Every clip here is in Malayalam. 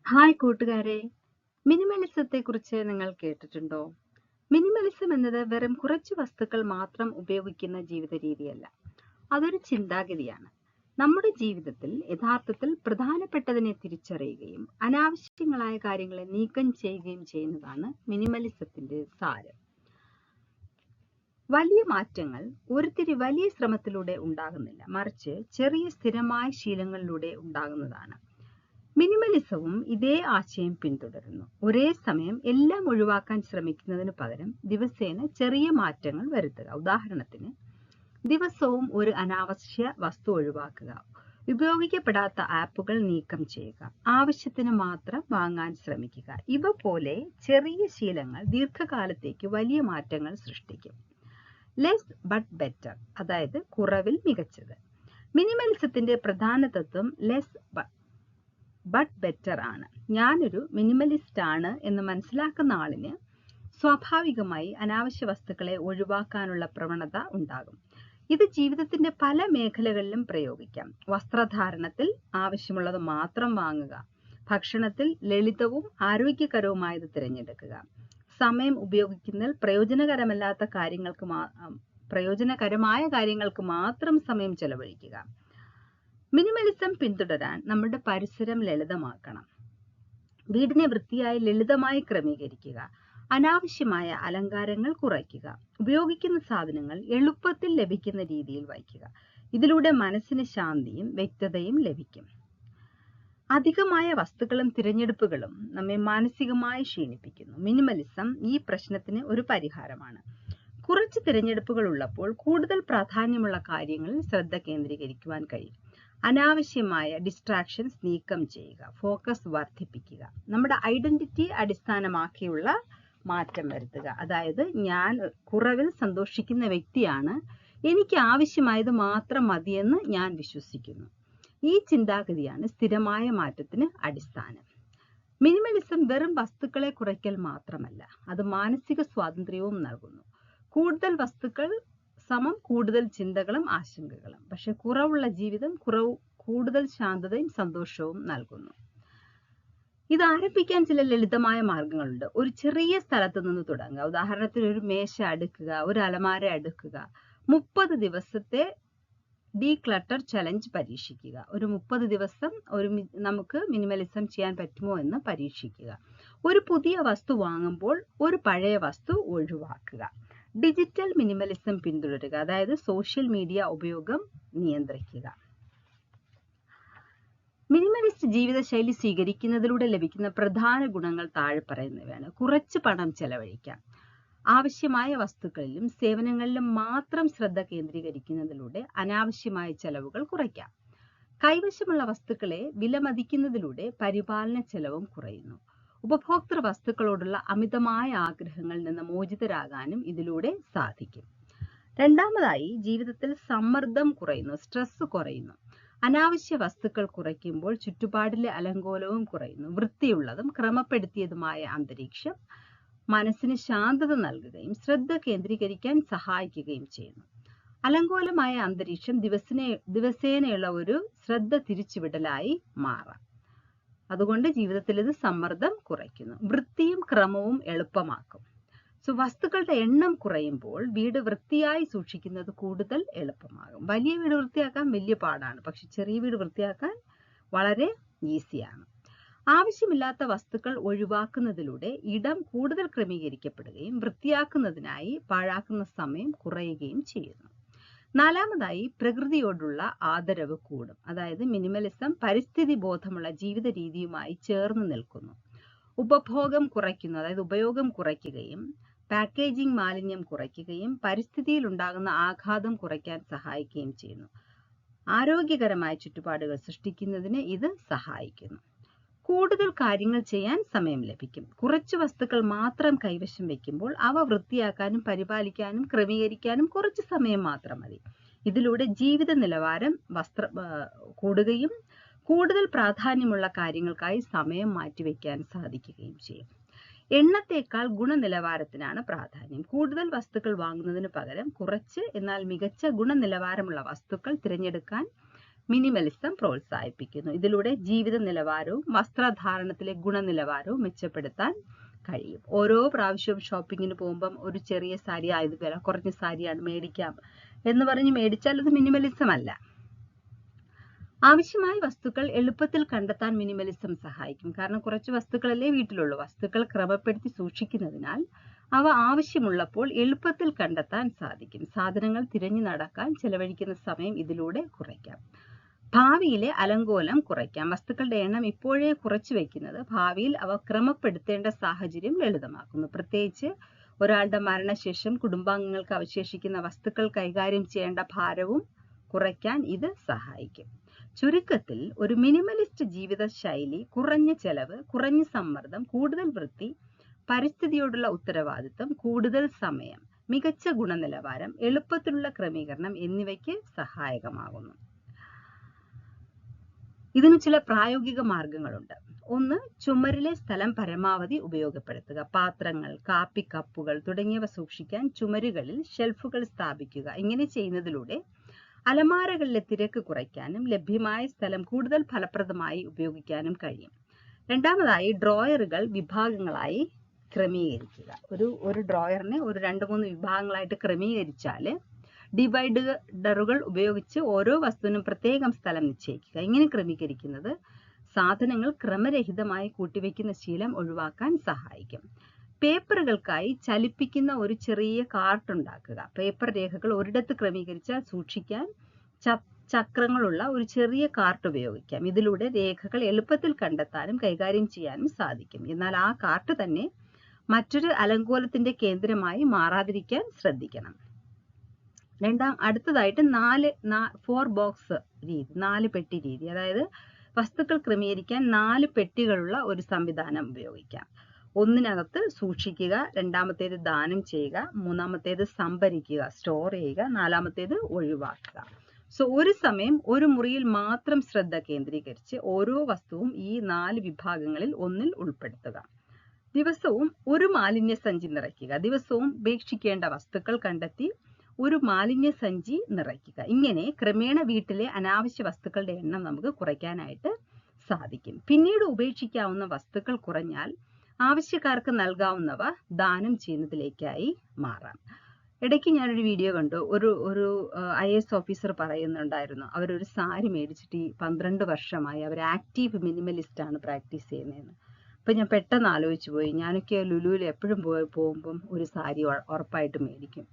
ഹായ് കൂട്ടുകാരെ, മിനിമലിസത്തെക്കുറിച്ച് നിങ്ങൾ കേട്ടിട്ടുണ്ടോ? മിനിമലിസം എന്നത് വെറും കുറച്ച് വസ്തുക്കൾ മാത്രം ഉപയോഗിക്കുന്ന ജീവിത രീതിയല്ല. അതൊരു ചിന്താഗതിയാണ്. നമ്മുടെ ജീവിതത്തിൽ യഥാർത്ഥത്തിൽ പ്രധാനപ്പെട്ടതിനെ തിരിച്ചറിയുകയും അനാവശ്യങ്ങളായ കാര്യങ്ങളെ നീക്കം ചെയ്യുകയും ചെയ്യുന്നതാണ് മിനിമലിസത്തിന്റെ സാരം. വലിയ മാറ്റങ്ങൾ ഒരിത്തിരി വലിയ ശ്രമത്തിലൂടെ ഉണ്ടാകുന്നില്ല, മറിച്ച് ചെറിയ സ്ഥിരമായ ശീലങ്ങളിലൂടെ ഉണ്ടാകുന്നതാണ്. മിനിമലിസവും ഇതേ ആശയം പിന്തുടരുന്നു. ഒരേ സമയം എല്ലാം ഒഴിവാക്കാൻ ശ്രമിക്കുന്നതിന് പകരം ദിവസേന ചെറിയ മാറ്റങ്ങൾ വരുത്തുക. ഉദാഹരണത്തിന്, ദിവസവും ഒരു അനാവശ്യ വസ്തു ഒഴിവാക്കുക, ഉപയോഗിക്കപ്പെടാത്ത ആപ്പുകൾ നീക്കം ചെയ്യുക, ആവശ്യത്തിന് മാത്രം വാങ്ങാൻ ശ്രമിക്കുക. ഇവ പോലെ ചെറിയ ശീലങ്ങൾ ദീർഘകാലത്തേക്ക് വലിയ മാറ്റങ്ങൾ സൃഷ്ടിക്കും. ലെസ് ബട്ട് ബെറ്റർ, അതായത് കുറവിൽ മികച്ചത്. മിനിമലിസത്തിന്റെ പ്രധാന തത്വം ലെസ് ബട്ട് ബെറ്റർ ആണ്. ഞാനൊരു മിനിമലിസ്റ്റ് ആണ് എന്ന് മനസ്സിലാക്കുന്ന ആളിന് സ്വാഭാവികമായി അനാവശ്യ വസ്തുക്കളെ ഒഴിവാക്കാനുള്ള പ്രവണത ഉണ്ടാകും. ഇത് ജീവിതത്തിന്റെ പല മേഖലകളിലും പ്രയോഗിക്കാം. വസ്ത്രധാരണത്തിൽ ആവശ്യമുള്ളത് മാത്രം വാങ്ങുക, ഭക്ഷണത്തിൽ ലളിതവും ആരോഗ്യകരവുമായത് തിരഞ്ഞെടുക്കുക, സമയം ഉപയോഗിക്കുന്നതിൽ പ്രയോജനകരമായ കാര്യങ്ങൾക്ക് മാത്രം സമയം ചെലവഴിക്കുക. മിനിമലിസം പിന്തുടരാൻ നമ്മുടെ പരിസരം ലളിതമാക്കണം. വീടിനെ വൃത്തിയായി ലളിതമായി ക്രമീകരിക്കുക, അനാവശ്യമായ അലങ്കാരങ്ങൾ കുറയ്ക്കുക, ഉപയോഗിക്കുന്ന സാധനങ്ങൾ എളുപ്പത്തിൽ ലഭിക്കുന്ന രീതിയിൽ വയ്ക്കുക. ഇതിലൂടെ മനസ്സിന് ശാന്തിയും വ്യക്തതയും ലഭിക്കും. അധികമായ വസ്തുക്കളും തിരഞ്ഞെടുപ്പുകളും നമ്മെ മാനസികമായി ക്ഷീണിപ്പിക്കുന്നു. മിനിമലിസം ഈ പ്രശ്നത്തിന് ഒരു പരിഹാരമാണ്. കുറച്ച് തിരഞ്ഞെടുപ്പുകൾ ഉള്ളപ്പോൾ കൂടുതൽ പ്രാധാന്യമുള്ള കാര്യങ്ങളിൽ ശ്രദ്ധ കേന്ദ്രീകരിക്കുവാൻ കഴിയും. അനാവശ്യമായ ഡിസ്ട്രാക്ഷൻസ് നീക്കം ചെയ്യുക, ഫോക്കസ് വർദ്ധിപ്പിക്കുക, നമ്മുടെ ഐഡന്റിറ്റി അടിസ്ഥാനമാക്കിയുള്ള മാറ്റം വരുത്തുക. അതായത്, ഞാൻ കുറവിൽ സന്തോഷിക്കുന്ന വ്യക്തിയാണ്, എനിക്ക് ആവശ്യമായത് മാത്രം മതിയെന്ന് ഞാൻ വിശ്വസിക്കുന്നു. ഈ ചിന്താഗതിയാണ് സ്ഥിരമായ മാറ്റത്തിന് അടിസ്ഥാനം. മിനിമലിസം വെറും വസ്തുക്കളെ കുറയ്ക്കൽ മാത്രമല്ല, അത് മാനസിക സ്വാതന്ത്ര്യവും നൽകുന്നു. കൂടുതൽ വസ്തുക്കൾ സമം കൂടുതൽ ചിന്തകളും ആശങ്കകളും. പക്ഷെ കുറവുള്ള ജീവിതം കൂടുതൽ ശാന്തതയും സന്തോഷവും നൽകുന്നു. ഇത് ആരംഭിക്കാൻ ചില ലളിതമായ മാർഗങ്ങളുണ്ട്. ഒരു ചെറിയ സ്ഥലത്ത് നിന്ന് തുടങ്ങുക. ഉദാഹരണത്തിന്, ഒരു മേശ അടുക്കുക, ഒരു അലമാര അടുക്കുക. 30 ദിവസത്തെ ഡീക്ലട്ടർ ചലഞ്ച് പരീക്ഷിക്കുക. ഒരു 30 ദിവസം നമുക്ക് മിനിമലിസം ചെയ്യാൻ പറ്റുമോ എന്ന് പരീക്ഷിക്കുക. ഒരു പുതിയ വസ്തു വാങ്ങുമ്പോൾ ഒരു പഴയ വസ്തു ഒഴിവാക്കുക. ഡിജിറ്റൽ മിനിമലിസം പിന്തുടരുക, അതായത് സോഷ്യൽ മീഡിയ ഉപയോഗം നിയന്ത്രിക്കുക. മിനിമലിസ്റ്റ് ജീവിതശൈലി സ്വീകരിക്കുന്നതിലൂടെ ലഭിക്കുന്ന പ്രധാന ഗുണങ്ങൾ താഴെ പറയുന്നവയാണ്. കുറച്ച് പണം ചെലവഴിക്കാം. ആവശ്യമായ വസ്തുക്കളിലും സേവനങ്ങളിലും മാത്രം ശ്രദ്ധ കേന്ദ്രീകരിക്കുന്നതിലൂടെ അനാവശ്യമായ ചെലവുകൾ കുറയ്ക്കാം. കൈവശമുള്ള വസ്തുക്കളെ വിലമതിക്കുന്നതിലൂടെ പരിപാലന ചെലവും കുറയുന്നു. ഉപഭോക്തൃ വസ്തുക്കളോടുള്ള അമിതമായ ആഗ്രഹങ്ങളിൽ നിന്ന് മോചിതരാകാനും ഇതിലൂടെ സാധിക്കും. രണ്ടാമതായി, ജീവിതത്തിൽ സമ്മർദ്ദം കുറയുന്നു, സ്ട്രെസ് കുറയുന്നു. അനാവശ്യ വസ്തുക്കൾ കുറയ്ക്കുമ്പോൾ ചുറ്റുപാടിലെ അലങ്കോലവും കുറയുന്നു. വൃത്തിയുള്ളതും ക്രമപ്പെടുത്തിയതുമായ അന്തരീക്ഷം മനസ്സിന് ശാന്തത നൽകുകയും ശ്രദ്ധ കേന്ദ്രീകരിക്കാൻ സഹായിക്കുകയും ചെയ്യുന്നു. അലങ്കോലമായ അന്തരീക്ഷം ദിവസേനയുള്ള ഒരു ശ്രദ്ധ തിരിച്ചുവിടലായി മാറാം. അതുകൊണ്ട് ജീവിതത്തിൽ ഇത് സമ്മർദ്ദം കുറയ്ക്കുന്നു. വൃത്തിയും ക്രമവും എളുപ്പമാക്കും. വസ്തുക്കളുടെ എണ്ണം കുറയുമ്പോൾ വീട് വൃത്തിയായി സൂക്ഷിക്കുന്നത് കൂടുതൽ എളുപ്പമാകും. വലിയ വീട് വൃത്തിയാക്കാൻ വലിയ പാടാണ്, പക്ഷെ ചെറിയ വീട് വൃത്തിയാക്കാൻ വളരെ ഈസിയാണ്. ആവശ്യമില്ലാത്ത വസ്തുക്കൾ ഒഴിവാക്കുന്നതിലൂടെ ഇടം കൂടുതൽ ക്രമീകരിക്കപ്പെടുകയും വൃത്തിയാക്കുന്നതിനായി പാഴാക്കുന്ന സമയം കുറയുകയും ചെയ്യുന്നു. നാലാമതായി, പ്രകൃതിയോടുള്ള ആദരവ് കൂടും. അതായത്, മിനിമലിസം പരിസ്ഥിതി ബോധമുള്ള ജീവിത രീതിയുമായി ചേർന്ന് നിൽക്കുന്നു. ഉപഭോഗം കുറയ്ക്കുന്നു, അതായത് ഉപയോഗം കുറയ്ക്കുകയും പാക്കേജിംഗ് മാലിന്യം കുറയ്ക്കുകയും പരിസ്ഥിതിയിൽ ഉണ്ടാകുന്ന ആഘാതം കുറയ്ക്കാൻ സഹായിക്കുകയും ചെയ്യുന്നു. ആരോഗ്യകരമായ ചുറ്റുപാടുകൾ സൃഷ്ടിക്കുന്നതിന് ഇത് സഹായിക്കുന്നു. കൂടുതൽ കാര്യങ്ങൾ ചെയ്യാൻ സമയം ലഭിക്കും. കുറച്ച് വസ്തുക്കൾ മാത്രം കൈവശം വയ്ക്കുമ്പോൾ അവ വൃത്തിയാക്കാനും പരിപാലിക്കാനും ക്രമീകരിക്കാനും കുറച്ച് സമയം മാത്രം മതി. ഇതിലൂടെ ജീവിത നിലവാരം കൂടുകയും കൂടുതൽ പ്രാധാന്യമുള്ള കാര്യങ്ങൾക്കായി സമയം മാറ്റിവെക്കാൻ സാധിക്കുകയും ചെയ്യും. എണ്ണത്തേക്കാൾ ഗുണനിലവാരത്തിനാണ് പ്രാധാന്യം. കൂടുതൽ വസ്തുക്കൾ വാങ്ങുന്നതിന് പകരം കുറച്ച് എന്നാൽ മികച്ച ഗുണനിലവാരമുള്ള വസ്തുക്കൾ തിരഞ്ഞെടുക്കാൻ മിനിമലിസം പ്രോത്സാഹിപ്പിക്കുന്നു. ഇതിലൂടെ ജീവിത നിലവാരവും വസ്ത്രധാരണത്തിലെ ഗുണനിലവാരവും മെച്ചപ്പെടുത്താൻ കഴിയും. ഓരോ പ്രാവശ്യവും ഷോപ്പിങ്ങിന് പോകുമ്പം ഒരു ചെറിയ സാരി ഇത് വില കുറഞ്ഞ സാരിയാണ് മേടിക്കാം എന്ന് പറഞ്ഞ് മേടിച്ചാൽ അത് മിനിമലിസം അല്ല. ആവശ്യമായ വസ്തുക്കൾ എളുപ്പത്തിൽ കണ്ടെത്താൻ മിനിമലിസം സഹായിക്കും. കാരണം കുറച്ച് വസ്തുക്കളല്ലേ വീട്ടിലുള്ളൂ. വസ്തുക്കൾ ക്രമപ്പെടുത്തി സൂക്ഷിക്കുന്നതിനാൽ അവ ആവശ്യമുള്ളപ്പോൾ എളുപ്പത്തിൽ കണ്ടെത്താൻ സാധിക്കും. സാധനങ്ങൾ തിരഞ്ഞു നടക്കാൻ ചെലവഴിക്കുന്ന സമയം ഇതിലൂടെ കുറയ്ക്കാം. ഭാവിയിലെ അലങ്കോലം കുറയ്ക്കാം. വസ്തുക്കളുടെ എണ്ണം ഇപ്പോഴേ കുറച്ചു വയ്ക്കുന്നത് ഭാവിയിൽ അവ ക്രമപ്പെടുത്തേണ്ട സാഹചര്യം ലളിതമാക്കുന്നു. പ്രത്യേകിച്ച് ഒരാളുടെ മരണശേഷം കുടുംബാംഗങ്ങൾക്ക് അവശേഷിക്കുന്ന വസ്തുക്കൾ കൈകാര്യം ചെയ്യേണ്ട ഭാരവും കുറയ്ക്കാൻ ഇത് സഹായിക്കും. ചുരുക്കത്തിൽ ഒരു മിനിമലിസ്റ്റ് ജീവിത ശൈലി കുറഞ്ഞ ചെലവ്, കുറഞ്ഞ സമ്മർദ്ദം, കൂടുതൽ വൃത്തി, പരിസ്ഥിതിയോടുള്ള ഉത്തരവാദിത്വം, കൂടുതൽ സമയം, മികച്ച ഗുണനിലവാരം, എളുപ്പത്തിലുള്ള ക്രമീകരണം എന്നിവയ്ക്ക് സഹായകമാകുന്നു. ഇതിന് ചില പ്രായോഗിക മാർഗങ്ങളുണ്ട്. ഒന്ന്, ചുമരിലെ സ്ഥലം പരമാവധി ഉപയോഗപ്പെടുത്തുക. പാത്രങ്ങൾ, കാപ്പി കപ്പുകൾ തുടങ്ങിയവ സൂക്ഷിക്കാൻ ചുമരുകളിൽ ഷെൽഫുകൾ സ്ഥാപിക്കുക. ഇങ്ങനെ ചെയ്യുന്നതിലൂടെ അലമാരകളിലെ തിരക്ക് കുറയ്ക്കാനും ലഭ്യമായ സ്ഥലം കൂടുതൽ ഫലപ്രദമായി ഉപയോഗിക്കാനും കഴിയും. രണ്ടാമതായി, ഡ്രോയറുകൾ വിഭാഗങ്ങളായി ക്രമീകരിക്കുക. ഒരു ഡ്രോയറിനെ ഒരു 2-3 വിഭാഗങ്ങളായിട്ട് ക്രമീകരിച്ചാൽ ഡിവൈഡറുകൾ ഉപയോഗിച്ച് ഓരോ വസ്തുവിനും പ്രത്യേകം സ്ഥലം നിശ്ചയിക്കുക. ഇങ്ങനെ ക്രമീകരിക്കുന്നത് സാധനങ്ങൾ ക്രമരഹിതമായി കൂട്ടിവെക്കുന്ന ശീലം ഒഴിവാക്കാൻ സഹായിക്കും. പേപ്പറുകൾക്കായി ചലിപ്പിക്കുന്ന ഒരു ചെറിയ കാർട്ട് ഉണ്ടാക്കുക. പേപ്പർ രേഖകൾ ഒരിടത്ത് ക്രമീകരിച്ചാൽ സൂക്ഷിക്കാൻ ചക്രങ്ങളുള്ള ഒരു ചെറിയ കാർട്ട് ഉപയോഗിക്കാം. ഇതിലൂടെ രേഖകൾ എളുപ്പത്തിൽ കണ്ടെത്താനും കൈകാര്യം ചെയ്യാനും സാധിക്കും. എന്നാൽ ആ കാർട്ട് തന്നെ മറ്റൊരു അലങ്കോലത്തിന്റെ കേന്ദ്രമായി മാറാതിരിക്കാൻ ശ്രദ്ധിക്കണം. അടുത്തതായിട്ട് 4 ബോക്സ് രീതി, 4 പെട്ടി രീതി. അതായത് വസ്തുക്കൾ ക്രമീകരിക്കാൻ 4 പെട്ടികളുള്ള ഒരു സംവിധാനം ഉപയോഗിക്കാം. ഒന്നിനകത്ത് സൂക്ഷിക്കുക, രണ്ടാമത്തേത് ദാനം ചെയ്യുക, മൂന്നാമത്തേത് സംഭരിക്കുക, സ്റ്റോർ ചെയ്യുക, നാലാമത്തേത് ഒഴിവാക്കുക. ഒരു സമയം ഒരു മുറിയിൽ മാത്രം ശ്രദ്ധ കേന്ദ്രീകരിച്ച് ഓരോ വസ്തുവും ഈ 4 വിഭാഗങ്ങളിൽ ഒന്നിൽ ഉൾപ്പെടുത്തുക. ദിവസവും ഒരു മാലിന്യ സഞ്ചി നിറയ്ക്കുക. ദിവസവും ഉപേക്ഷിക്കേണ്ട വസ്തുക്കൾ കണ്ടെത്തി ഒരു മാലിന്യ സഞ്ചി നിറയ്ക്കുക. ഇങ്ങനെ ക്രമേണ വീട്ടിലെ അനാവശ്യ വസ്തുക്കളുടെ എണ്ണം നമുക്ക് കുറയ്ക്കാനായിട്ട് സാധിക്കും. പിന്നീട് ഉപേക്ഷിക്കാവുന്ന വസ്തുക്കൾ കുറഞ്ഞാൽ ആവശ്യക്കാർക്ക് നൽകാവുന്നവ ദാനം ചെയ്യുന്നതിലേക്കായി മാറാം. ഇടയ്ക്ക് ഞാനൊരു വീഡിയോ കണ്ടു. ഒരു IAS ഓഫീസർ പറയുന്നുണ്ടായിരുന്നു, അവരൊരു സാരി മേടിച്ചിട്ട് 12 വർഷമായി അവർ ആക്റ്റീവ് മിനിമലിസ്റ്റ് ആണ് പ്രാക്ടീസ് ചെയ്യുന്നതെന്ന്. അപ്പൊ ഞാൻ പെട്ടെന്ന് ആലോചിച്ചു പോയി, ഞാനൊക്കെ ലുലുവിൽ എപ്പോഴും പോകുമ്പം ഒരു സാരി ഉറപ്പായിട്ട് മേടിക്കും.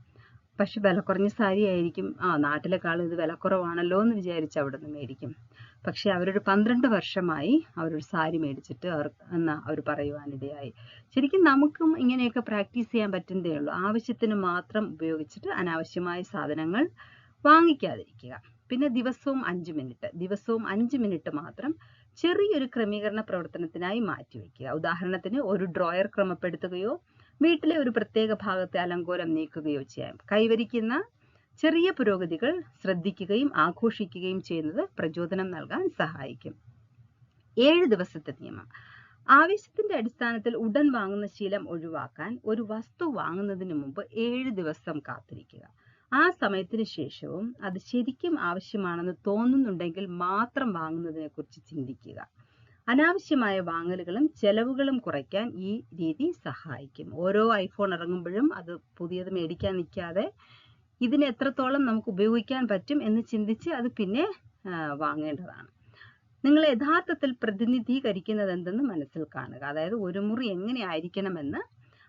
പക്ഷെ വില കുറഞ്ഞ സാരി ആയിരിക്കും, നാട്ടിലെക്കാളും ഇത് വില കുറവാണല്ലോ എന്ന് വിചാരിച്ച് അവിടെ നിന്ന് മേടിക്കും. പക്ഷെ അവരൊരു 12 വർഷമായി അവരൊരു സാരി മേടിച്ചിട്ട് അവർ പറയുവാനിടയായി. ശരിക്കും നമുക്കും ഇങ്ങനെയൊക്കെ പ്രാക്ടീസ് ചെയ്യാൻ പറ്റുന്നതേ ഉള്ളൂ. ആവശ്യത്തിന് മാത്രം ഉപയോഗിച്ചിട്ട് അനാവശ്യമായ സാധനങ്ങൾ വാങ്ങിക്കാതിരിക്കുക. പിന്നെ ദിവസവും 5 മിനിറ്റ് മാത്രം ചെറിയൊരു ക്രമീകരണ പ്രവർത്തനത്തിനായി മാറ്റിവെക്കുക. ഉദാഹരണത്തിന് ഒരു ഡ്രോയർ ക്രമപ്പെടുത്തുകയോ വീട്ടിലെ ഒരു പ്രത്യേക ഭാഗത്തെ അലങ്കോലം നീക്കുകയോ ചെയ്യാം. കൈവരിക്കുന്ന ചെറിയ പുരോഗതികൾ ശ്രദ്ധിക്കുകയും ആഘോഷിക്കുകയും ചെയ്യുന്നത് പ്രചോദനം നൽകാൻ സഹായിക്കും. 7 ദിവസത്തെ നിയമം. ആവശ്യത്തിന്റെ അടിസ്ഥാനത്തിൽ ഉടൻ വാങ്ങുന്ന ശീലം ഒഴിവാക്കാൻ ഒരു വസ്തു വാങ്ങുന്നതിന് മുമ്പ് 7 ദിവസം കാത്തിരിക്കുക. ആ സമയത്തിന് ശേഷവും അത് ശരിക്കും ആവശ്യമാണെന്ന് തോന്നുന്നുണ്ടെങ്കിൽ മാത്രം വാങ്ങുന്നതിനെ കുറിച്ച് ചിന്തിക്കുക. അനാവശ്യമായ വാങ്ങലുകളും ചെലവുകളും കുറയ്ക്കാൻ ഈ രീതി സഹായിക്കും. ഓരോ ഐഫോൺ ഇറങ്ങുമ്പോഴും അത് പുതിയത് മേടിക്കാൻ നിൽക്കാതെ ഇതിന് എത്രത്തോളം നമുക്ക് ഉപയോഗിക്കാൻ പറ്റും എന്ന് ചിന്തിച്ച് അത് പിന്നെ വാങ്ങേണ്ടതാണ്. നിങ്ങൾ യഥാർത്ഥത്തിൽ പ്രതിനിധീകരിക്കുന്നത് എന്തെന്ന് മനസ്സിൽ കാണുക. അതായത് ഒരു മുറി എങ്ങനെ ആയിരിക്കണമെന്ന്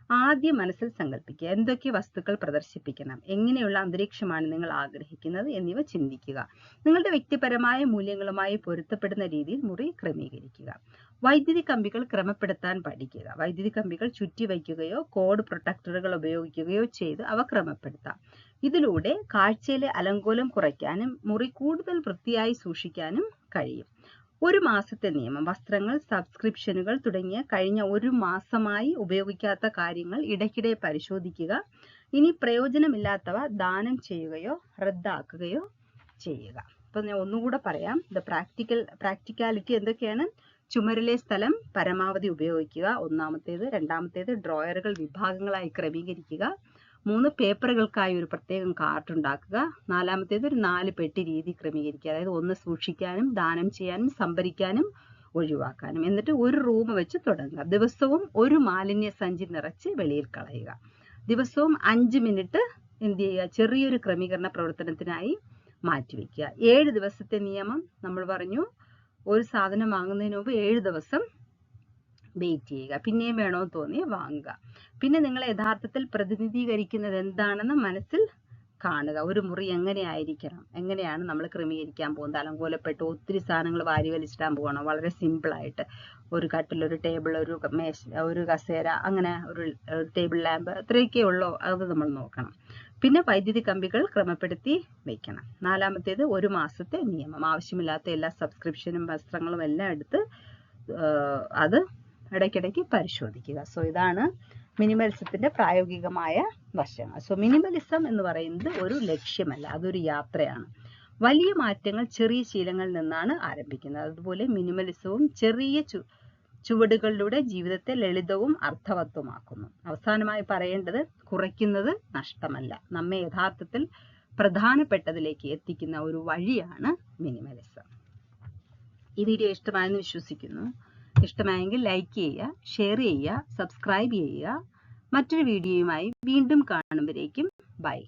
ആദ്യം മനസ്സിൽ സങ്കല്പിക്കുക. എന്തൊക്കെ വസ്തുക്കൾ പ്രദർശിപ്പിക്കണം, എങ്ങനെയുള്ള അന്തരീക്ഷമാണ് നിങ്ങൾ ആഗ്രഹിക്കുന്നത് എന്നിവ ചിന്തിക്കുക. നിങ്ങളുടെ വ്യക്തിപരമായ മൂല്യങ്ങളുമായി പൊരുത്തപ്പെടുന്ന രീതിയിൽ മുറി ക്രമീകരിക്കുക. വൈദ്യുതി കമ്പികൾ ക്രമപ്പെടുത്താൻ പഠിക്കുക. വൈദ്യുതി കമ്പികൾ ചുറ്റിവയ്ക്കുകയോ കോഡ് പ്രൊട്ടക്ടറുകൾ ഉപയോഗിക്കുകയോ ചെയ്ത് അവ ക്രമപ്പെടുത്താം. ഇതിലൂടെ കാഴ്ചയിലെ അലങ്കോലം കുറയ്ക്കാനും മുറി കൂടുതൽ വൃത്തിയായി സൂക്ഷിക്കാനും കഴിയും. 1 മാസത്തെ നിയമം. വസ്ത്രങ്ങൾ, സബ്സ്ക്രിപ്ഷനുകൾ തുടങ്ങിയ കഴിഞ്ഞ 1 മാസമായി ഉപയോഗിക്കാത്ത കാര്യങ്ങൾ ഇടയ്ക്കിടെ പരിശോധിക്കുക. ഇനി പ്രയോജനമില്ലാത്തവ ദാനം ചെയ്യുകയോ റദ്ദാക്കുകയോ ചെയ്യുക. അപ്പൊ ഞാൻ ഒന്നുകൂടെ പറയാം. പ്രാക്ടിക്കാലിറ്റി എന്തൊക്കെയാണ്? ചുമരിലെ സ്ഥലം പരമാവധി ഉപയോഗിക്കുക, ഒന്നാമത്തേത്. രണ്ടാമത്തേത്, ഡ്രോയറുകൾ വിഭാഗങ്ങളായി ക്രമീകരിക്കുക. 3 പേപ്പറുകൾക്കായി ഒരു പ്രത്യേകം കാർട്ട് ഉണ്ടാക്കുക. 4-മത്തേത് ഒരു 4 പെട്ടി രീതി ക്രമീകരിക്കുക. അതായത് 1 സൂക്ഷിക്കാനും ദാനം ചെയ്യാനും സംഭരിക്കാനും ഒഴിവാക്കാനും. എന്നിട്ട് ഒരു റൂം വെച്ച് തുടങ്ങുക. ദിവസവും ഒരു മാലിന്യ സഞ്ചി നിറച്ച് വെളിയിൽ കളയുക. ദിവസവും 5 മിനിറ്റ് എന്ത് ചെയ്യുക, ചെറിയൊരു ക്രമീകരണ പ്രവർത്തനത്തിനായി മാറ്റിവെക്കുക. 7 ദിവസത്തെ നിയമം നമ്മൾ പറഞ്ഞു. ഒരു സാധനം വാങ്ങുന്നതിന് മുമ്പ് 7 ദിവസം വെയിറ്റ് ചെയ്യുക. പിന്നെയും വേണമെന്ന് തോന്നിയ വാങ്ങുക. പിന്നെ നിങ്ങൾ യഥാർത്ഥത്തിൽ പ്രതിനിധീകരിക്കുന്നത് എന്താണെന്ന് മനസ്സിൽ കാണുക. ഒരു മുറി എങ്ങനെയാണ് നമ്മൾ ക്രമീകരിക്കാൻ പോകുന്നത്. അലങ്കോലപ്പെട്ട് ഒത്തിരി സാധനങ്ങൾ വാരി വലിച്ചിടാൻ പോകണം. വളരെ സിമ്പിളായിട്ട് ഒരു കട്ടിൽ, ഒരു ടേബിൾ, ഒരു മേശ, ഒരു കസേര, അങ്ങനെ ഒരു ടേബിൾ ലാമ്പ്, അത്രയൊക്കെ ഉള്ളോ അത് നമ്മൾ നോക്കണം. പിന്നെ വൈദ്യുതി കമ്പികൾ ക്രമപ്പെടുത്തി വെക്കണം. 4-മത്തേത് 1 മാസത്തെ നിയമം. ആവശ്യമില്ലാത്ത എല്ലാ സബ്സ്ക്രിപ്ഷനും വസ്ത്രങ്ങളും എല്ലാം എടുത്ത് അത് ഇടയ്ക്കിടയ്ക്ക് പരിശോധിക്കുക. സോ ഇതാണ് മിനിമലിസത്തിന്റെ പ്രായോഗികമായ വശങ്ങൾ. സോ മിനിമലിസം എന്ന് പറയുന്നത് ഒരു ലക്ഷ്യമല്ല, അതൊരു യാത്രയാണ്. വലിയ മാറ്റങ്ങൾ ചെറിയ ശീലങ്ങളിൽ നിന്നാണ് ആരംഭിക്കുന്നത്. അതുപോലെ മിനിമലിസവും ചെറിയ ചുവടുകളിലൂടെ ജീവിതത്തെ ലളിതവും അർത്ഥവത്വമാക്കുന്നു. അവസാനമായി പറയേണ്ടത്, കുറയ്ക്കുന്നത് നഷ്ടമല്ല, നമ്മെ യഥാർത്ഥത്തിൽ പ്രധാനപ്പെട്ടതിലേക്ക് എത്തിക്കുന്ന ഒരു വഴിയാണ് മിനിമലിസം. ഈ വീഡിയോ ഇഷ്ടമായെന്ന് വിശ്വസിക്കുന്നു. ഇഷ്ടമായെങ്കിൽ ലൈക്ക് ചെയ്യുക, ഷെയർ ചെയ്യുക, സബ്സ്ക്രൈബ് ചെയ്യുക. മറ്റൊരു വീഡിയോയുമായി വീണ്ടും കാണുമ്പോഴേക്കും ബൈ.